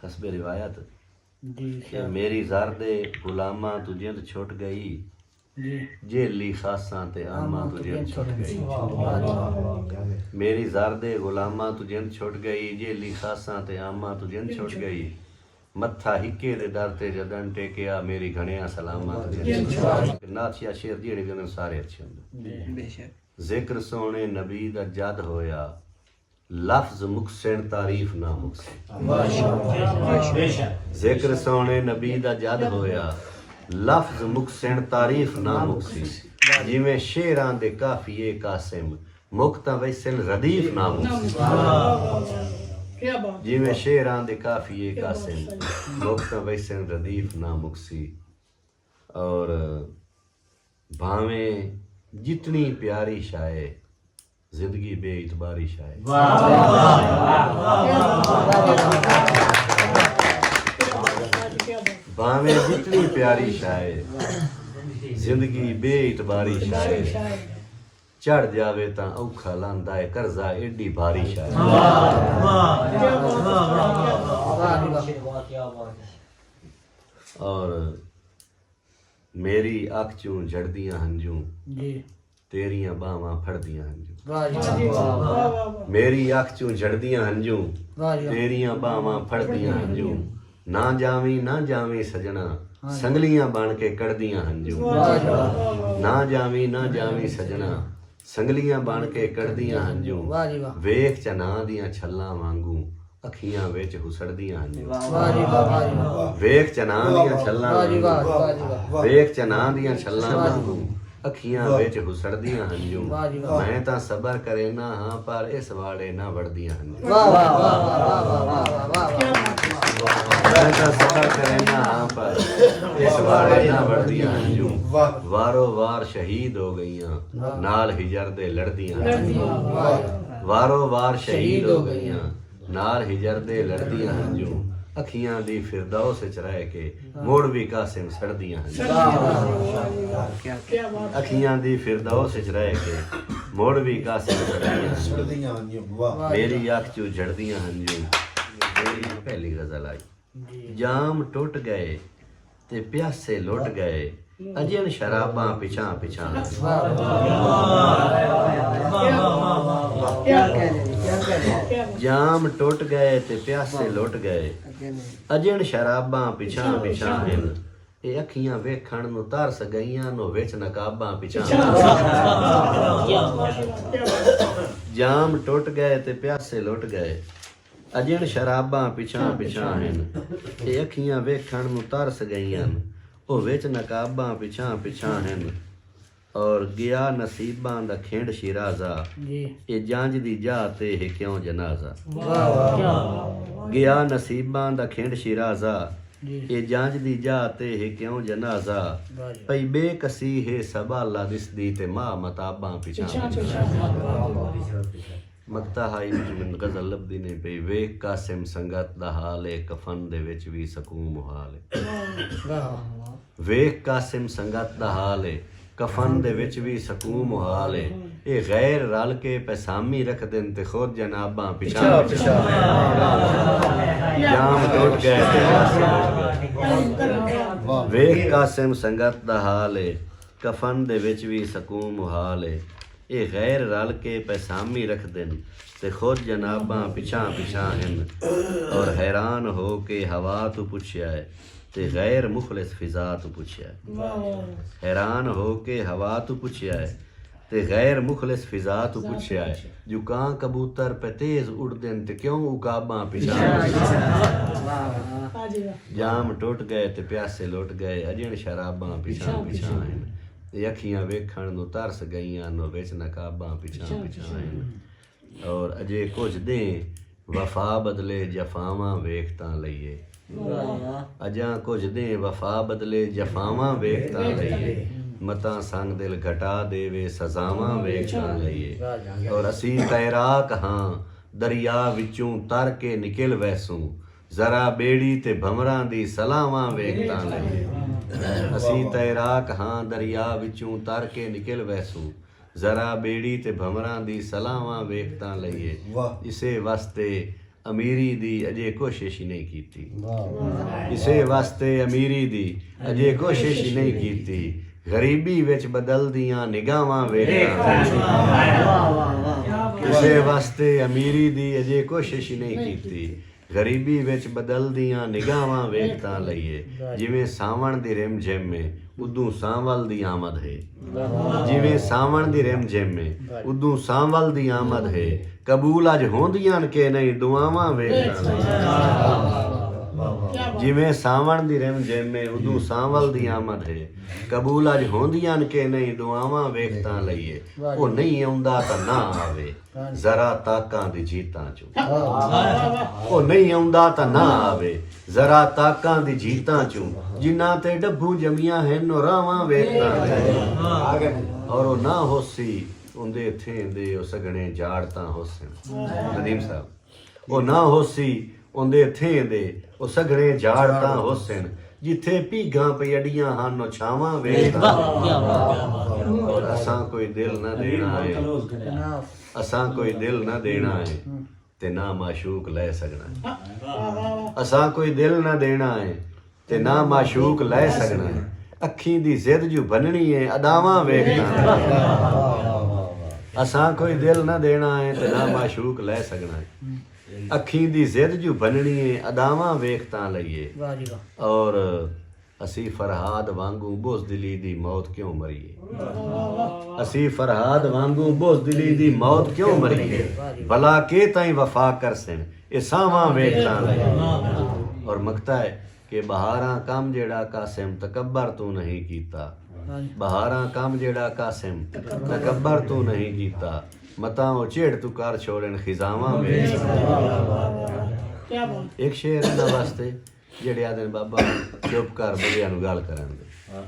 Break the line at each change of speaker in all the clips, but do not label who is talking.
हस्बे रिवायत
जी
कि मेरी ज़ारदे गुलामा तू जिंद छुट गई
जी
जेली खासां ते आमा तू जिंद छुट गई। मेरी ज़ारदे गुलामा तू जिंद छुट गई जेली खासां ते आमा तू जिंद छुट गई। मत्था हिक्के दे दर ते जदन टेकिया मेरी घणिया सलामा तू जिंद छुट गई। नाथिया शेर जेड़े भी होंदे सारे अच्छे होंदे। जिक्र सोने नबी दा जद होया लफ्ज मुक्सेन तारीफ ना मुक्से। जिक्र सोने नबी दा जद होया लफ्ज मुक्सेन तारीफ ना मुक्सी। जिवें शेरां दे काफिए कासिम मुक्ता वैसन रदीफ ना मुक्सी। जिवें शेरां दे काफिए कासिम मुक्ता वैसन रदीफ ना मुक्सी। और भावें जितनी प्यारी शाये जिंदगी बेइतबारी शाये। भावें जितनी प्यारी शाये जिंदगी बेइतबारी शाये। चढ़ जावे तां औखा लांदा है कर्जा एडी भारी शाये। और मेरी अख चूं झड़दियां हंजू तेरियां बावां फड़दियां हंजू। मेरी अख चूं झड़दियां हंजू तेरियां बावां फड़दियां हंजू। ना जावी सजना संगलियां बन के कड़दियां हंजू। ना जावी सजना संगलियां बन के कड़दियां हंजू। वेख चना दियां छल्लां वांगू अखियां विच हुसड़दियां हंजू। वेख चना दियां छल्लां वांगू वेख चना दियां छल्लां वांगू अखियां विच हुसड़दियां हंजू। मैं तां सबर करेना हां पर इस वाड़े ना वड़दियां हंजू। मैं तां सबर करेना हां पर इस वाड़े ना वड़दियां हंजू। वारो वार शहीद हो गईयां नाल हिजर दे लड़दियां हंजू। वारो वार शहीद हो गईयां नाल हिजर दे लड़दियां हंजू। अखियां दी फिरदौस च रह के मुड़ भी कासिम सड़दियां हंजू। अखियां दी फिरदौस च रह के मुड़ भी कासिम सड़दियां हंजू। मेरी अख चू झड़दियां हंजू। मेरी पहली गजल आई। जाम टुट गए ते प्यासे लुट गए अजन शराबां पिछां पिछां। जाम टुट गए ते प्यासे लुट गए अजन शराबां पिछां पिछां हिन। ये अखियां वेखण नूं तरस गईयां नो विच नकाबां पिछां। जाम टुट गए ते प्यासे लुट गए अजन शराबां पिछां पिछां हिन। ये अखियां वेखण नूं तरस गईयां ओ विच नकाबां पिछां पिछां हिन। और गया नसीबां दा खिंड शिराजा ये जांज दी जा ते है क्यों जनाजा। गया नसीबां दा खिंड शिराजा ये जांज दी जा ते है क्यों जनाजा। पई बेकसी है सबाला दिसदी ते मां मताबां पिछां मकता हाई जिन गज़ल लभदी नहीं पई। वेख कासिम संगत दा हाल है कफन दे विच भी सकून मुहाल है। वेख कासिम संगत दा हाल है कफन दे विच भी सकून मुहाल है। ये गैर रल के पैसामी रख देन ते खुद जनाबां पिछां पिछां। जाम टुट गए ते प्यासे लुट गए। वेख कासिम संगत दा हाल है कफन दे विच भी सकून मुहाल है। ये गैर रल के पैसामी रख देन ते खुद जनाबां पिछां पिछां हिन। और हैरान हो के हवा तू पुछया है ते गैर मुखलिस फिजा तू पुछया है। हैरान हो के हवा तू पुछया है ते गैर मुखलिस फिजा तू पुछया है। जो कां कबूतर पे तेज उड़ देन ते क्यों उकाबां पिछां पिछां। जाम टुट गए ते प्यासे लुट गए अजन शराबां पिछां पिछां हिन। ये अखियां वेखण नूं तरस गईयां नो विच नकाबां पिछां पिछां हिन। और अजे कुछ दे वफा बदले जफावां वेख तां लईए। अजां कुछ दे वफा बदले जफावां वेख तां लईए। मतां संग दिल घटा देवे सजावां वेख तां लईए। और असी तैराक हां दरिया विचों तर के निकल वैसूं जरा बेड़ी ते भंवरां दी सलावां वेख तां लईए। असी तैराक हां दरिया विचों तर के निकल वैसूं जरा बेड़ी ते भंवरां दी सलावां वेख तां लईए। इसे वास्ते ਅਮੀਰੀ ਦੀ ਅਜੇ ਕੋਸ਼ਿਸ਼ ਹੀ ਨਹੀਂ ਕੀਤੀ ਇਸੇ ਵਾਸਤੇ ਅਮੀਰੀ ਦੀ ਅਜੇ ਕੋਸ਼ਿਸ਼ ਹੀ ਨਹੀਂ ਕੀਤੀ ਗਰੀਬੀ ਵਿੱਚ ਬਦਲਦੀਆਂ ਨਿਗਾਹਾਂ ਵੇਖਾਂ ਇਸੇ ਵਾਸਤੇ ਅਮੀਰੀ ਦੀ ਅਜੇ ਕੋਸ਼ਿਸ਼ ਹੀ ਨਹੀਂ ਕੀਤੀ ਗਰੀਬੀ ਵਿੱਚ ਬਦਲਦੀਆਂ ਨਿਗਾਹਾਂ ਵੇਖਤਾਂ ਲਈਏ ਜਿਵੇਂ ਸਾਵਣ ਦੀ ਰਿਮ ਜਿਮੇ ਉਦੋਂ ਸਾਂਵਲ ਦੀ ਆਮਦ ਹੈ ਜਿਵੇਂ ਸਾਵਣ ਦੀ ਰਿਮ ਜਿਮੇ ਉਦੋਂ ਸਾਂਵਲ ਦੀ ਆਮਦ ਹੈ ਕਬੂਲ ਅੱਜ ਹੁੰਦੀਆਂ ਕਿ ਨਹੀਂ ਦੁਆਵਾਂ ਵੇਖਤਾਂ ਜਿਵੇਂ ਸਾਵਣ ਦੀ ਰਿਮ ਜਿਮੇ ਉਦੋਂ ਸਾਂਵਲ ਦੀ ਆਮਦ ਹੈ ਕਬੂਲ ਅੱਜ ਹੁੰਦੀਆਂ ਕਿ ਨਹੀਂ ਦੁਆਵਾਂ ਵੇਖਤਾਂ ਲਈਏ ਉਹ ਨਹੀਂ ਆਉਂਦਾ ਤਾਂ ਨਾ ਆਵੇ ਜ਼ਰਾ ਤਾਕਾਂ ਦੀ ਜੀਤਾਂ ਚੋਂ ਉਹ ਨਹੀਂ ਆਉਂਦਾ ਤਾਂ ਨਾ ਆਵੇ ਜ਼ਰਾ ਤਾਕਾਂ ਦੀ ਜੀਤਾਂ ਚੋਂ ਜਿਨ੍ਹਾਂ ਤੇ ਡੱਬੂ ਜਮੀਆਂ ਹਨ ਰਾਵਾਂ ਵੇਖਤਾਂ ਲਈਏ ਔਰ ਉਹ ਨਾ ਹੋਸੀ ਉਹਦੇ ਥੇਂਦੇ ਉਹ ਸਗਣੇ ਜਾੜ ਤਾਂ ਹੋਸਣ ਨਦੀਮ ਸਾਹਿਬ ਉਹ ਨਾ ਹੋਸੀ ਉਹਦੇ ਥੇਂਦੇ ਉਹ ਸਗਣੇ ਜਾੜ ਤਾਂ ਹੋਸਣ ਜਿੱਥੇ ਭੀਗਾਂ ਪਈੜੀਆਂ ਹਨ ਉਹ ਛਾਵਾਂ ਵੇਖਤਾਂ ਔਰ ਅਸਾਂ ਕੋਈ ਦਿਲ ਨਾ ਦੇਣਾ ਹੈ ਅਸਾਂ ਕੋਈ ਦਿਲ ਨਾ ਦੇਣਾ ਹੈ ਤੇ ਨਾ ਮਾਸ਼ੂਕ ਲੈ ਸਕਣਾ ਅਸਾਂ ਕੋਈ ਦਿਲ ਨਾ ਦੇਣਾ ਹੈ ਤੇ ਨਾ ਮਾਸ਼ੂਕ ਲੈ ਸਕਣਾ ਅੱਖੀਂ ਦੀ ਜ਼ਿੱਦ ਜੋ ਬੰਨਣੀ ਹੈ ਅਦਾਵਾਂ ਵੇਖਣਾ ਅਸਾਂ ਕੋਈ ਦਿਲ ਨਾ ਦੇਣਾ ਹੈ ਤੇ ਨਾ ਮਾਸ਼ੂਕ ਲੈ ਸਕਣਾ ਅੱਖੀਂ ਦੀ ਜ਼ਿੱਦ ਜੋ ਬੰਨਣੀ ਹੈ ਅਦਾਵਾਂ ਵੇਖਤਾਂ ਲਈਏ ਔਰ ਅਸੀਂ ਫਰਹਾਦ ਵਾਂਗੂ ਬੁਜ਼ਦਿਲੀ ਦੀ ਮੌਤ ਕਿਉਂ ਮਰੀਏ ਅਸੀਂ ਫਰਹਾਦ ਵਾਂਗੂ ਬੁਜ਼ਦਿਲੀ ਦੀ ਮੌਤ ਕਿਉਂ ਮਰੀਏ ਭਲਾ ਕੇ ਤਾਈਂ ਵਫਾ ਕਰਸਣ ਇਹ ਸਾਵਾਂ ਵੇਖਤਾਂ ਲਈਏ ਔਰ ਮਕਤਾ ਹੈ ਕਿ ਬਹਾਰਾਂ ਕੰਮ ਜਿਹੜਾ ਕਾਸਿਮ ਤਕੱਬਰ ਤੂੰ ਨਹੀਂ ਕੀਤਾ ਬਹਾਰਾਂ ਕੰਮ ਜਿਹੜਾ ਕਾਸਿਮ ਤਕੱਬਰ ਤੂੰ ਨਹੀਂ ਕੀਤਾ ਮਤਾਂ ਉਹ ਝੇੜ ਤੂੰ ਕਰ ਛੋੜਨ ਖਿਜ਼ਾਵਾਂ ਵੇਖ ਇੱਕ ਸ਼ੇਰ ਇਹਨਾਂ ਵਾਸਤੇ ਜਿਹੜੇ ਆਦਨ ਬਾਬਾ ਚੁੱਪ ਕਰ ਬੰਦਿਆਂ ਨੂੰ ਗੱਲ ਕਰਨ ਦੇ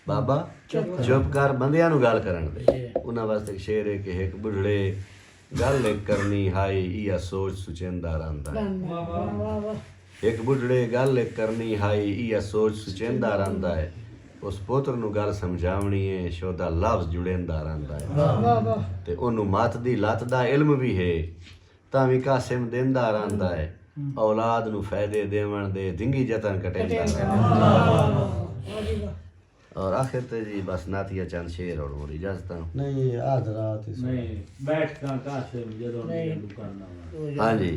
ਬਾਬਾ ਚੁੱਪ ਕਰ ਬੰਦਿਆਂ ਨੂੰ ਗੱਲ ਕਰਨ ਦੇ ਉਹਨਾਂ ਵਾਸਤੇ ਇੱਕ ਸ਼ੇਰ ਹੈ ਕਿ ਇੱਕ ਬੁਢੜੇ ਗੱਲ ਕਰਨੀ ਹਾਈ ਇਹ ਸੋਚ ਸੁਚੇਂਦਾ ਰਹਿੰਦਾ ਇੱਕ ਬੁਢੜੇ ਗੱਲ ਕਰਨੀ ਹਾਈ ਇਹ ਸੋਚ ਸੁਚੇਂਦਾ ਰਹਿੰਦਾ ਹੈ ਉਸ ਪੁੱਤਰ ਨੂੰ ਗੱਲ ਸਮਝਾਉਣੀ ਹੈ ਸ਼ੋਦਾ ਲਫ਼ਜ਼ ਜੁੜੇਂਦਾ ਰਹਿੰਦਾ ਹੈ ਤੇ ਉਹਨੂੰ ਮੱਤ ਦੀ ਲੱਤ ਦਾ ਇਲਮ ਵੀ ਹੈ ਤਾਂ ਵੀ ਕਾਸਿਮ ਦਿੰਦਾ ਰਹਿੰਦਾ ਹੈ ਔਲਾਦ ਨੂੰ ਫਾਇਦੇ ਦੇਵਣ ਦੇ ਦਿੰਗੀ ਜਤਨ ਕਟੇਂਦਾ ਰਹਿੰਦਾ और आखिर ते जी बस नातिया चंद शेर और मोरी इजाजत
नहीं आज रात
नहीं बैठ का कासिम जदों नहीं करना
हाँ जी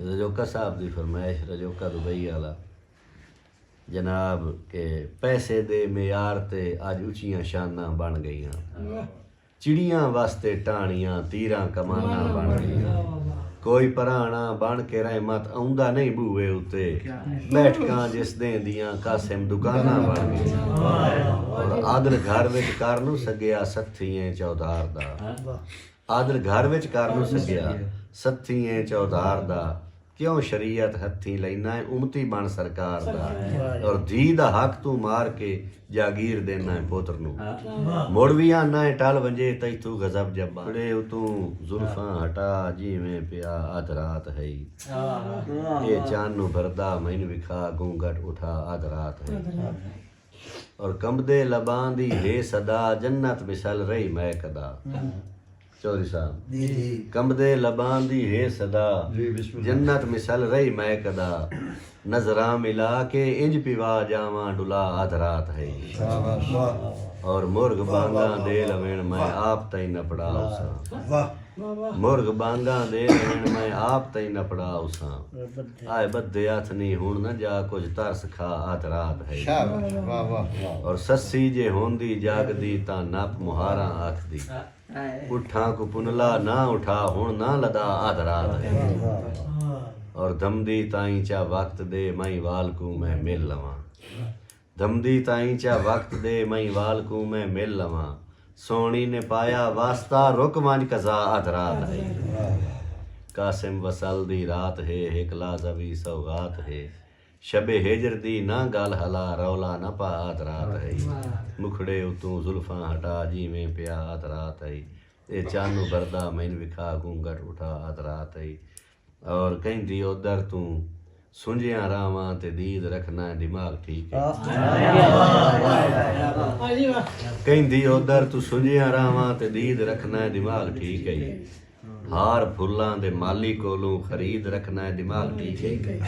रजोका साहब दी फरमाइश रजोका दुबई वाला जनाब के पैसे दे मेयार ते अज उचियां शाना बन गईयां चिड़ियां वास्ते टाणियां तीरां कमाना बन गईयां कोई पराना बन के रहमत आउंदा नहीं बूए उते बैठकां जिस दे दियां कासिम दुकाना बन गईयां और आदल घर विच कर नूं सगिया सत्थीए चौधार दा आदल घर विच कर नूं सगिया सत्थीए चौधार दा क्यों शरीयत हथी लेना है उमती बन सरकार दा और धी दा हक तू मार के जागीर देना है पुत्र नू मुड़ भी आना है टल वंजे तई तू गजब जब्बा बड़े तू जुल्फां हटा जिवें पिया अध रात है ये चान नू भरदा मैनू विखा घूंघट उठा अध रात है और कंबदे लबां दी हे सदा जन्नत मिसल रही मैं कदा चौधरी साहब कंबदे लबां दी है सदा जन्नत मिसल रही मैं कदा नजरा मिला के इंज पिवा जावा डुला अध रात है और मुर्ग बांगा दे लवेण मैं आप तई न पड़ा उसा मुर्ग बांगा दे लवेण मैं आप तई न पड़ा उसा आए बदे हथ नहीं हुण न जा कुछ तरस खा अध रात है और सस्सी जे होंदी जागदी ता नप मुहारा आखदी उठा को पुनला ना उठा हुण ना लदा आध रात है और दमदी ताई चा वक्त दे मई वाल को मैं मिल लवां दमदी ताई चा वक्त दे मई वाल को मैं मिल लवां सोनी ने पाया वास्ता रुक मंज कजा अध रात है कासिम वसल दी रात है एक लाजवी सौगात है शबे हेजर दी ना गल हला रौला न पा अध रात है मुखड़े उतू जुल्फां हटा जिवें पिया अध रात है ये चानू बरदा मैन विखा घूंघट उठा अध रात है और कहंदी उधर तू सुंजिया रावां ते दीद रखना दिमाग ठीक है कहंदी उधर तू सुंजिया रावां ते दीद रखना दिमाग ठीक है ਹਾਰ ਫੁੱਲਾਂ ਦੇ ਮਾਲੀ ਕੋਲੋਂ ਖਰੀਦ ਰੱਖਣਾ ਹੈ ਦਿਮਾਗ ਠੀਕ ਹੈ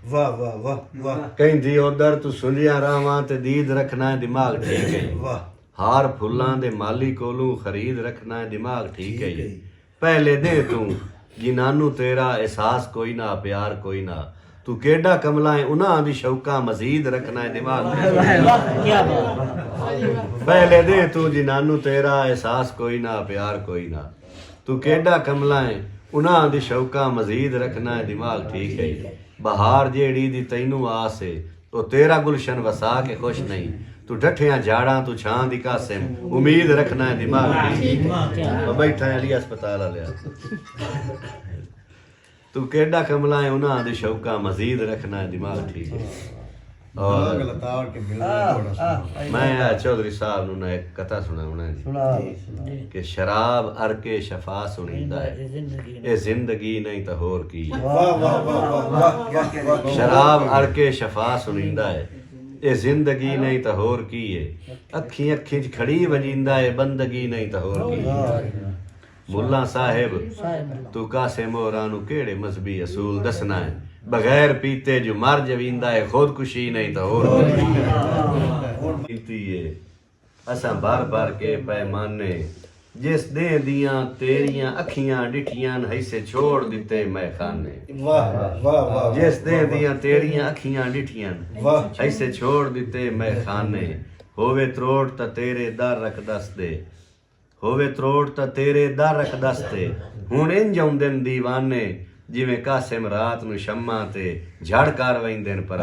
ਵਾਹ ਵਾਹ ਵਾਹ ਵਾਹ
ਕਹਿੰਦੀ ਉਧਰ ਤੂੰ ਸੁਣਿਆ ਰਾਵਾਂ ਤੇ ਦੀਦ ਰੱਖਣਾ ਹੈ ਦਿਮਾਗ ਠੀਕ ਹੈ
ਵਾਹ
ਹਾਰ ਫੁੱਲਾਂ ਦੇ ਮਾਲੀ ਕੋਲੋਂ ਖਰੀਦ ਰੱਖਣਾ ਹੈ ਦਿਮਾਗ ਠੀਕ ਹੈ ਪਹਿਲੇ ਦੇ ਤੂੰ ਜਿਨ੍ਹਾਂ ਨੂੰ ਤੇਰਾ ਅਹਿਸਾਸ ਕੋਈ ਨਾ ਪਿਆਰ ਕੋਈ ਨਾ ਤੂੰ ਕਿਹੜਾ ਕਮਲਾ ਹੈ ਉਹਨਾਂ ਦੀ ਸ਼ੌਕਾਂ ਮਜ਼ੀਦ ਰੱਖਣਾ ਹੈ ਦਿਮਾਗ ਪਹਿਲੇ ਦੇ ਤੂੰ ਜਿਨ੍ਹਾਂ ਨੂੰ ਤੇਰਾ ਅਹਿਸਾਸ ਕੋਈ ਨਾ ਪਿਆਰ ਕੋਈ ਨਾ ਤੂੰ ਕਿਹੜਾ ਕਮਲਾ ਹੈ ਉਹਨਾਂ ਦੀ ਸ਼ੌਕਾਂ ਮਜ਼ੀਦ ਰੱਖਣਾ ਹੈ ਦਿਮਾਗ ਠੀਕ ਹੈ ਬਹਾਰ ਜਿਹੜੀ ਦੀ ਤੈਨੂੰ ਆਸ ਹੈ ਉਹ ਤੇਰਾ ਗੁਲਸ਼ਨ ਵਸਾ ਕੇ ਖੁਸ਼ ਨਹੀਂ ਤੂੰ ਡੱਠਿਆਂ ਝਾੜਾਂ ਤੂੰ ਛਾਂ ਦੀ ਕਾਸਿਮ ਉਮੀਦ ਰੱਖਣਾ ਹੈ ਦਿਮਾਗ ਠੀਕ ਹੈ ਬੈਠਾ ਅਲੀ ਹਸਪਤਾਲ ਵਾਲਿਆ ਤੂੰ ਕਿਹੜਾ ਕਮਲਾ ਹੈ ਉਹਨਾਂ ਦੇ ਸ਼ੌਕਾਂ ਮਜ਼ੀਦ ਰੱਖਣਾ ਹੈ ਦਿਮਾਗ ਠੀਕ ਹੈ ਔਰ
ਲਤਾੜ ਕੇ ਮਿਲਦਾ
ਮੈਂ ਚੌਧਰੀ ਸਾਹਿਬ ਨੂੰ ਨਾ ਇੱਕ ਕਥਾ ਸੁਣਾਉਣਾ ਹੈ ਕਿ ਸ਼ਰਾਬ ਅਰਕੇ ਸ਼ਫਾ ਸੁਣੀਂਦਾ ਹੈ ਇਹ ਜ਼ਿੰਦਗੀ ਨਹੀਂ ਤਾਂ ਹੋਰ ਕੀ ਹੈ
ਵਾਹ ਵਾਹ ਵਾਹ ਵਾਹ
ਸ਼ਰਾਬ ਅਰਕੇ ਸ਼ਫਾ ਸੁਣੀਂਦਾ ਹੈ ਇਹ ਜ਼ਿੰਦਗੀ ਨਹੀਂ ਤਾਂ ਹੋਰ ਕੀ ਹੈ ਅੱਖੀਂ ਅੱਖੀਂ 'ਚ ਖੜੀ ਵਜੀਂਦਾ ਹੈ ਬੰਦਗੀ ਨਹੀਂ ਤਾਂ ਹੋਰ ਕੀ ਹੈ ਮੁੱਲਾ ਸਾਹਿਬ ਤੂੰ ਕਾਸੇ ਮੋਰਾਂ ਨੂੰ ਕਿਹੜੇ ਮਜ਼ਹਬੀ ਅਸੂਲ ਦੱਸਣਾ ਹੈ ਬਗੈਰ ਪੀਤੇ ਜੋ ਮਰ ਜਵੀਂਦਾ ਹੈ ਖੁਦਕੁਸ਼ੀ ਨਹੀਂ ਤਾਂ ਹੋਰ ਕੀਤੀ ਹੈ ਅਸਾਂ ਭਰ ਕੇ ਪੈਮਾਨੇ ਜਿਸ ਦੇ ਦੀਆਂ ਤੇਰੀਆਂ ਅੱਖੀਆਂ ਡਿਠੀਆਂ ਹਿੱਸੇ ਛੋੜ ਦਿੱਤੇ ਮੈਂ ਖਾਨੇ
ਵਾਹ ਵਾਹ ਵਾਹ
ਜਿਸ ਦੇ ਦੀਆਂ ਤੇਰੀਆਂ ਅੱਖੀਆਂ ਡਿਠੀਆਂ
ਵਾਹ
ਹਿੱਸੇ ਛੋੜ ਦਿੱਤੇ ਮੈਂ ਖਾਨੇ ਹੋਵੇ ਤਰੋੜ ਤਾਂ ਤੇਰੇ ਦਰ ਰੱਖ ਦਸਦੇ ਹੋਵੇ ਤਰੋੜ ਤਾਂ ਤੇਰੇ ਦਰ ਰੱਖ ਦਸਤੇ ਹੁਣ ਇੰਜ ਆਉਂਦੇ ਨੇ ਦੀਵਾਨੇ ਜਿਵੇਂ ਕਾਸਿਮ ਰਾਤ ਨੂੰ ਸ਼ੰਮਾਂ ਤੇ ਝੜ ਕਰ ਵੈਂਦੇ ਨੇ ਪਰ